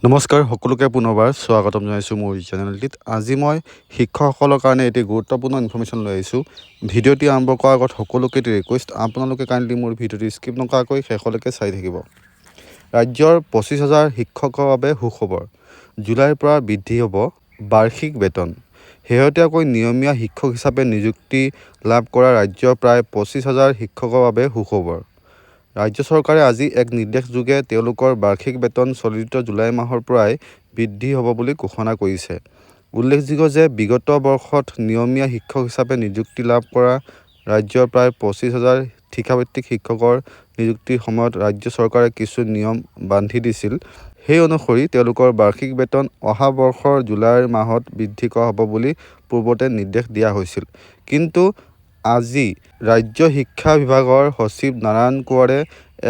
নমস্কাৰ সকলোকে পুনৰবাৰ স্বাগতম জনাইছোঁ মোৰ চেনেলটিত। আজি মই শিক্ষকসকলৰ কাৰণে এটি গুৰুত্বপূৰ্ণ ইনফৰমেশ্যন লৈ আহিছোঁ। ভিডিঅ'টি আৰম্ভ কৰাৰ আগত সকলোকে এটি ৰিকুৱেষ্ট, আপোনালোকে কাইণ্ডলি মোৰ ভিডিঅ'টি স্কিপ নকৰাকৈ শেষলৈকে চাই থাকিব। ৰাজ্যৰ 25,000 শিক্ষকৰ বাবে সুখবৰ। জুলাইৰ পৰা বৃদ্ধি হ'ব বাৰ্ষিক বেতন। শেহতীয়াকৈ নিয়মীয়া শিক্ষক হিচাপে নিযুক্তি লাভ কৰা ৰাজ্যৰ প্ৰায় 25,000 শিক্ষকৰ বাবে সুখবৰ। ৰাজ্য চৰকাৰে আজি এক নিৰ্দেশযোগে তেওঁলোকৰ বাৰ্ষিক বেতন চলিত জুলাই মাহৰ পৰাই বৃদ্ধি হ'ব বুলি ঘোষণা কৰিছে। উল্লেখযোগ্য যে বিগত বৰ্ষত নিয়মীয়া শিক্ষক হিচাপে নিযুক্তি লাভ কৰা ৰাজ্যৰ প্ৰায় 25,000 ঠিকাভিত্তিক শিক্ষকৰ নিযুক্তিৰ সময়ত ৰাজ্য চৰকাৰে কিছু নিয়ম বান্ধি দিছিল। সেই অনুসৰি তেওঁলোকৰ বাৰ্ষিক বেতন অহা বৰ্ষৰ জুলাই মাহত বৃদ্ধি কৰা হ'ব বুলি পূৰ্বতে নিৰ্দেশ দিয়া হৈছিল। কিন্তু আজি ৰাজ্য শিক্ষা বিভাগৰ সচিব নাৰায়ণ কোঁৱৰে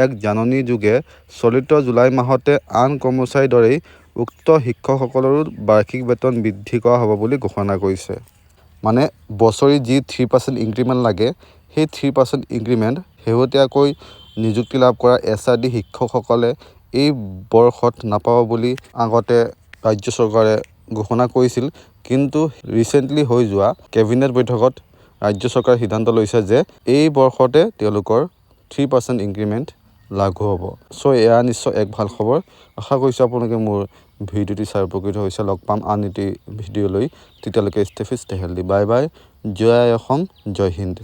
এক জাননী যোগে চলিত জুলাই মাহতে আন কৰ্মচাৰীৰ দৰেই উক্ত শিক্ষকসকলৰো বাৰ্ষিক বেতন বৃদ্ধি কৰা হ'ব বুলি ঘোষণা কৰিছে। মানে বছৰি যি 3% ইনক্ৰিমেণ্ট লাগে, সেই 3% ইনক্ৰিমেণ্ট শেহতীয়াকৈ নিযুক্তি লাভ কৰা SRD শিক্ষকসকলে এই বৰ্ষত নাপাব বুলি আগতে ৰাজ্য চৰকাৰে ঘোষণা কৰিছিল। কিন্তু ৰিচেণ্টলি হৈ যোৱা কেবিনেট বৈঠকত ৰাজ্য চৰকাৰে সিদ্ধান্ত লৈছে যে এই বৰ্ষতে তেওঁলোকৰ 3% ইনক্ৰিমেণ্ট লাগু হ'ব। চ' এয়া নিশ্চয় এক ভাল খবৰ। আশা কৰিছোঁ আপোনালোকে মোৰ ভিডিঅ'টি চাই উপকৃত হৈছে। লগ পাম আন এটি ভিডিঅ' লৈ। তেতিয়ালৈকে stay fit, stay healthy. Bye bye. জয় অসম, জয় হিন্দ।